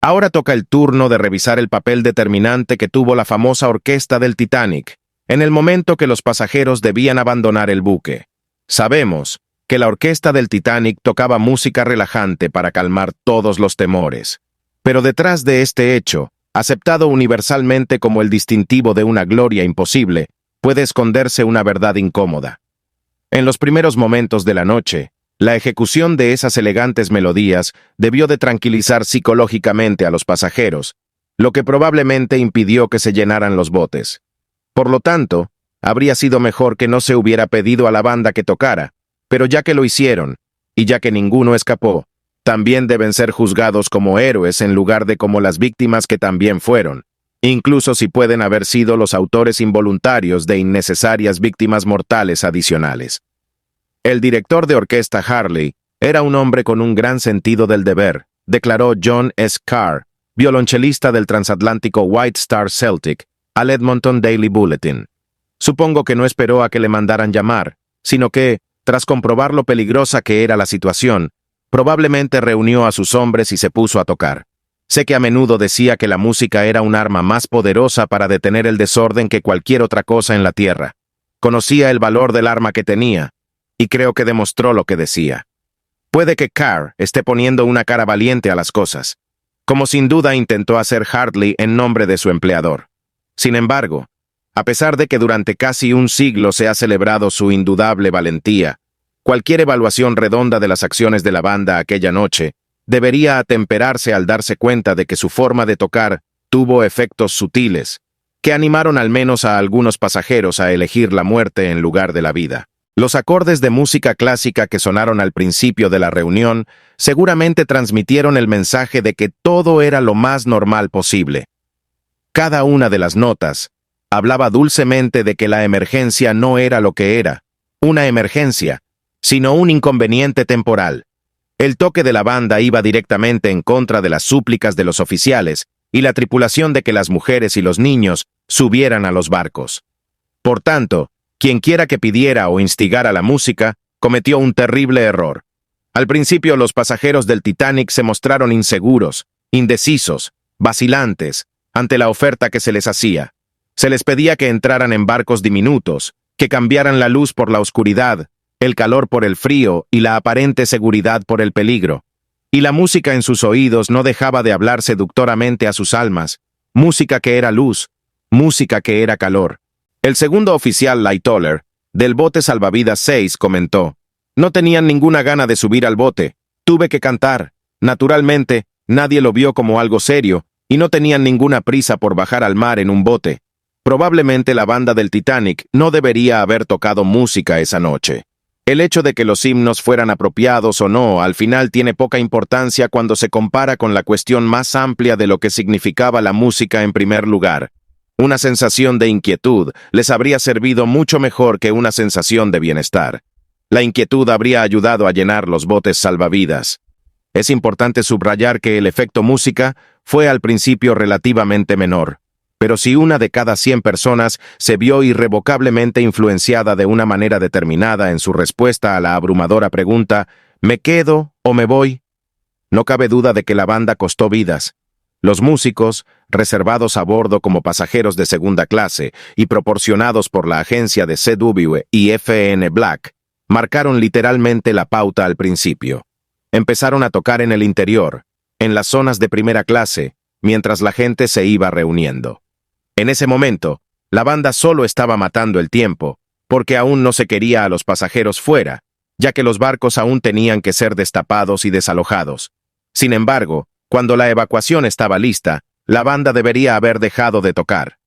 Ahora toca el turno de revisar el papel determinante que tuvo la famosa orquesta del Titanic, en el momento que los pasajeros debían abandonar el buque. Sabemos que la orquesta del Titanic tocaba música relajante para calmar todos los temores. Pero detrás de este hecho, aceptado universalmente como el distintivo de una gloria imposible, puede esconderse una verdad incómoda. En los primeros momentos de la noche, la ejecución de esas elegantes melodías debió de tranquilizar psicológicamente a los pasajeros, lo que probablemente impidió que se llenaran los botes. Por lo tanto, habría sido mejor que no se hubiera pedido a la banda que tocara, pero ya que lo hicieron, y ya que ninguno escapó, también deben ser juzgados como héroes en lugar de como las víctimas que también fueron, incluso si pueden haber sido los autores involuntarios de innecesarias víctimas mortales adicionales. El director de orquesta Harley era un hombre con un gran sentido del deber, declaró John S. Carr, violonchelista del transatlántico White Star Celtic, al Edmonton Daily Bulletin. Supongo que no esperó a que le mandaran llamar, sino que, tras comprobar lo peligrosa que era la situación, probablemente reunió a sus hombres y se puso a tocar. Sé que a menudo decía que la música era un arma más poderosa para detener el desorden que cualquier otra cosa en la tierra. Conocía el valor del arma que tenía, y creo que demostró lo que decía. Puede que Carr esté poniendo una cara valiente a las cosas, como sin duda intentó hacer Hartley en nombre de su empleador. Sin embargo, a pesar de que durante casi un siglo se ha celebrado su indudable valentía, cualquier evaluación redonda de las acciones de la banda aquella noche debería atemperarse al darse cuenta de que su forma de tocar tuvo efectos sutiles, que animaron al menos a algunos pasajeros a elegir la muerte en lugar de la vida. Los acordes de música clásica que sonaron al principio de la reunión seguramente transmitieron el mensaje de que todo era lo más normal posible. Cada una de las notas hablaba dulcemente de que la emergencia no era lo que era, una emergencia, sino un inconveniente temporal. El toque de la banda iba directamente en contra de las súplicas de los oficiales y la tripulación de que las mujeres y los niños subieran a los barcos. Por tanto, quienquiera que pidiera o instigara la música, cometió un terrible error. Al principio los pasajeros del Titanic se mostraron inseguros, indecisos, vacilantes, ante la oferta que se les hacía. Se les pedía que entraran en barcos diminutos, que cambiaran la luz por la oscuridad, el calor por el frío y la aparente seguridad por el peligro. Y la música en sus oídos no dejaba de hablar seductoramente a sus almas, música que era luz, música que era calor. El segundo oficial Lightoller, del bote salvavidas 6, comentó: «No tenían ninguna gana de subir al bote. Tuve que cantar. Naturalmente, nadie lo vio como algo serio, y no tenían ninguna prisa por bajar al mar en un bote. Probablemente la banda del Titanic no debería haber tocado música esa noche. El hecho de que los himnos fueran apropiados o no, al final tiene poca importancia cuando se compara con la cuestión más amplia de lo que significaba la música en primer lugar. Una sensación de inquietud les habría servido mucho mejor que una sensación de bienestar. La inquietud habría ayudado a llenar los botes salvavidas. Es importante subrayar que el efecto música fue al principio relativamente menor, pero si una de cada 100 personas se vio irrevocablemente influenciada de una manera determinada en su respuesta a la abrumadora pregunta «¿Me quedo o me voy?», no cabe duda de que la banda costó vidas. Los músicos, reservados a bordo como pasajeros de segunda clase y proporcionados por la agencia de CW y FN Black, marcaron literalmente la pauta al principio. Empezaron a tocar en el interior, en las zonas de primera clase, mientras la gente se iba reuniendo. En ese momento, la banda solo estaba matando el tiempo, porque aún no se quería a los pasajeros fuera, ya que los barcos aún tenían que ser destapados y desalojados. Sin embargo, cuando la evacuación estaba lista, la banda debería haber dejado de tocar.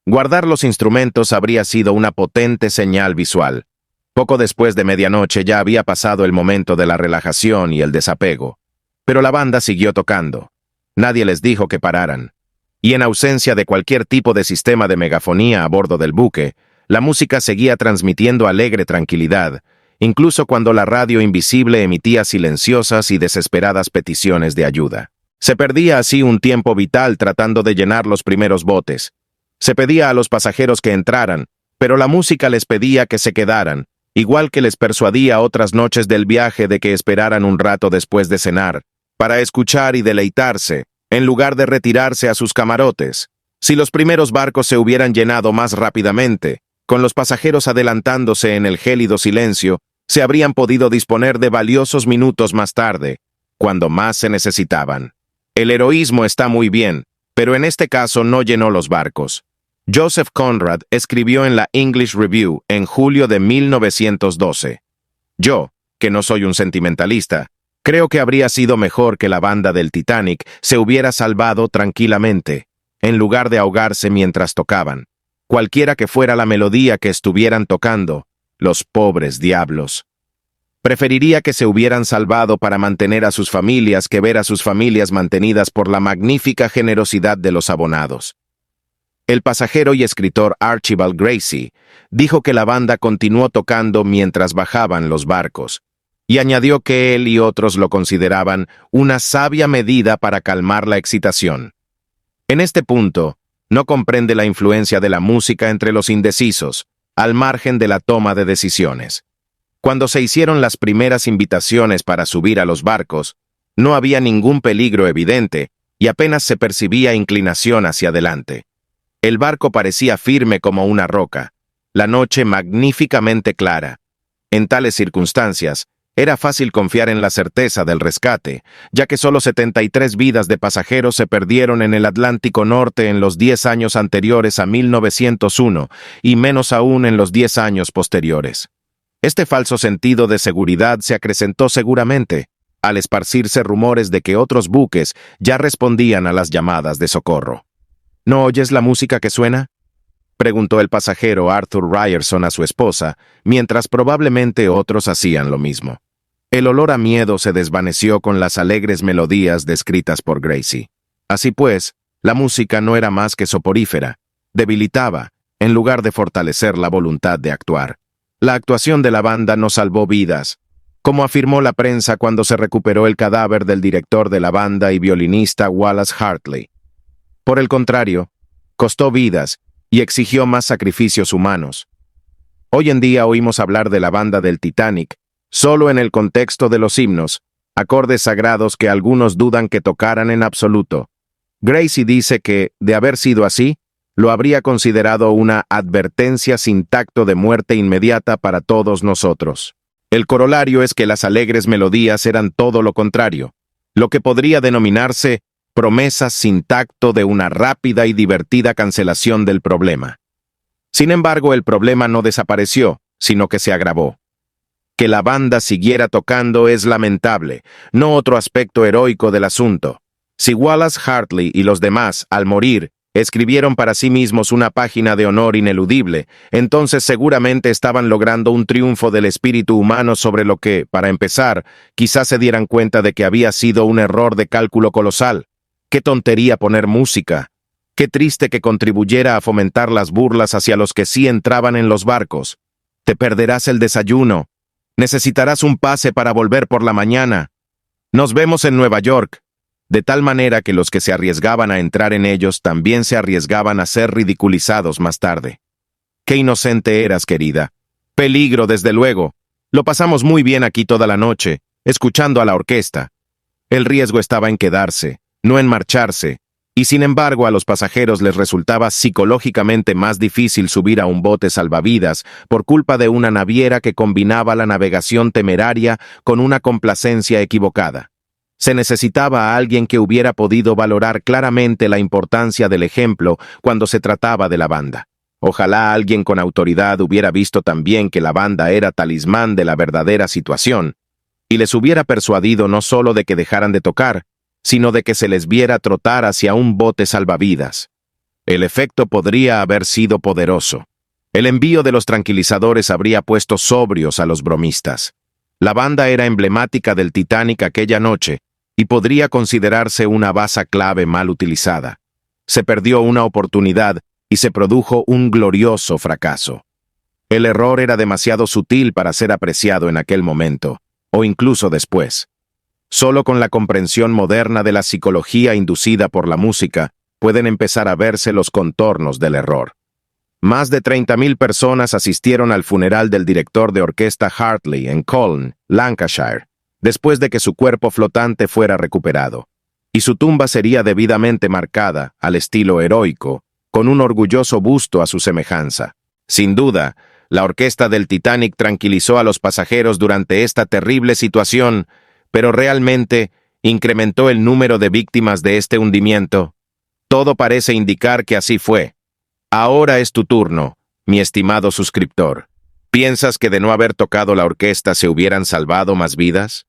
Guardar los instrumentos habría sido una potente señal visual. Poco después de medianoche ya había pasado el momento de la relajación y el desapego. Pero la banda siguió tocando. Nadie les dijo que pararan. Y en ausencia de cualquier tipo de sistema de megafonía a bordo del buque, la música seguía transmitiendo alegre tranquilidad, incluso cuando la radio invisible emitía silenciosas y desesperadas peticiones de ayuda. Se perdía así un tiempo vital tratando de llenar los primeros botes. Se pedía a los pasajeros que entraran, pero la música les pedía que se quedaran, igual que les persuadía otras noches del viaje de que esperaran un rato después de cenar, para escuchar y deleitarse, en lugar de retirarse a sus camarotes. Si los primeros barcos se hubieran llenado más rápidamente, con los pasajeros adelantándose en el gélido silencio, se habrían podido disponer de valiosos minutos más tarde, cuando más se necesitaban. El heroísmo está muy bien, pero en este caso no llenó los barcos. Joseph Conrad escribió en la English Review en julio de 1912. Yo, que no soy un sentimentalista, creo que habría sido mejor que la banda del Titanic se hubiera salvado tranquilamente, en lugar de ahogarse mientras tocaban. Cualquiera que fuera la melodía que estuvieran tocando, los pobres diablos. Preferiría que se hubieran salvado para mantener a sus familias que ver a sus familias mantenidas por la magnífica generosidad de los abonados. El pasajero y escritor Archibald Gracie dijo que la banda continuó tocando mientras bajaban los barcos, y añadió que él y otros lo consideraban una sabia medida para calmar la excitación. En este punto, no comprende la influencia de la música entre los indecisos, al margen de la toma de decisiones. Cuando se hicieron las primeras invitaciones para subir a los barcos, no había ningún peligro evidente y apenas se percibía inclinación hacia adelante. El barco parecía firme como una roca, la noche magníficamente clara. En tales circunstancias, era fácil confiar en la certeza del rescate, ya que solo 73 vidas de pasajeros se perdieron en el Atlántico Norte en los 10 años anteriores a 1901 y menos aún en los 10 años posteriores. Este falso sentido de seguridad se acrecentó seguramente al esparcirse rumores de que otros buques ya respondían a las llamadas de socorro. ¿No oyes la música que suena?, preguntó el pasajero Arthur Ryerson a su esposa, mientras probablemente otros hacían lo mismo. El olor a miedo se desvaneció con las alegres melodías descritas por Gracie. Así pues, la música no era más que soporífera, debilitaba, en lugar de fortalecer la voluntad de actuar. La actuación de la banda no salvó vidas, como afirmó la prensa cuando se recuperó el cadáver del director de la banda y violinista Wallace Hartley. Por el contrario, costó vidas y exigió más sacrificios humanos. Hoy en día oímos hablar de la banda del Titanic solo en el contexto de los himnos, acordes sagrados que algunos dudan que tocaran en absoluto. Gracie dice que, de haber sido así, lo habría considerado una advertencia sin tacto de muerte inmediata para todos nosotros. El corolario es que las alegres melodías eran todo lo contrario, lo que podría denominarse promesas sin tacto de una rápida y divertida cancelación del problema. Sin embargo, el problema no desapareció, sino que se agravó. Que la banda siguiera tocando es lamentable, no otro aspecto heroico del asunto. Si Wallace Hartley y los demás, al morir, escribieron para sí mismos una página de honor ineludible, entonces seguramente estaban logrando un triunfo del espíritu humano sobre lo que, para empezar, quizás se dieran cuenta de que había sido un error de cálculo colosal. ¡Qué tontería poner música! ¡Qué triste que contribuyera a fomentar las burlas hacia los que sí entraban en los barcos! Te perderás el desayuno. Necesitarás un pase para volver por la mañana. Nos vemos en Nueva York. De tal manera que los que se arriesgaban a entrar en ellos también se arriesgaban a ser ridiculizados más tarde. ¡Qué inocente eras, querida! Peligro, desde luego. Lo pasamos muy bien aquí toda la noche, escuchando a la orquesta. El riesgo estaba en quedarse, no en marcharse, y sin embargo a los pasajeros les resultaba psicológicamente más difícil subir a un bote salvavidas por culpa de una naviera que combinaba la navegación temeraria con una complacencia equivocada. Se necesitaba a alguien que hubiera podido valorar claramente la importancia del ejemplo cuando se trataba de la banda. Ojalá alguien con autoridad hubiera visto también que la banda era talismán de la verdadera situación, y les hubiera persuadido no solo de que dejaran de tocar, sino de que se les viera trotar hacia un bote salvavidas. El efecto podría haber sido poderoso. El envío de los tranquilizadores habría puesto sobrios a los bromistas. La banda era emblemática del Titanic aquella noche y podría considerarse una baza clave mal utilizada. Se perdió una oportunidad y se produjo un glorioso fracaso. El error era demasiado sutil para ser apreciado en aquel momento, o incluso después. Solo con la comprensión moderna de la psicología inducida por la música pueden empezar a verse los contornos del error. Más de 30,000 personas asistieron al funeral del director de orquesta Hartley en Colne, Lancashire, después de que su cuerpo flotante fuera recuperado. y su tumba sería debidamente marcada, al estilo heroico, con un orgulloso busto a su semejanza. Sin duda, la orquesta del Titanic tranquilizó a los pasajeros durante esta terrible situación, pero realmente incrementó el número de víctimas de este hundimiento. Todo parece indicar que así fue. Ahora es tu turno, mi estimado suscriptor. ¿Piensas que de no haber tocado la orquesta se hubieran salvado más vidas?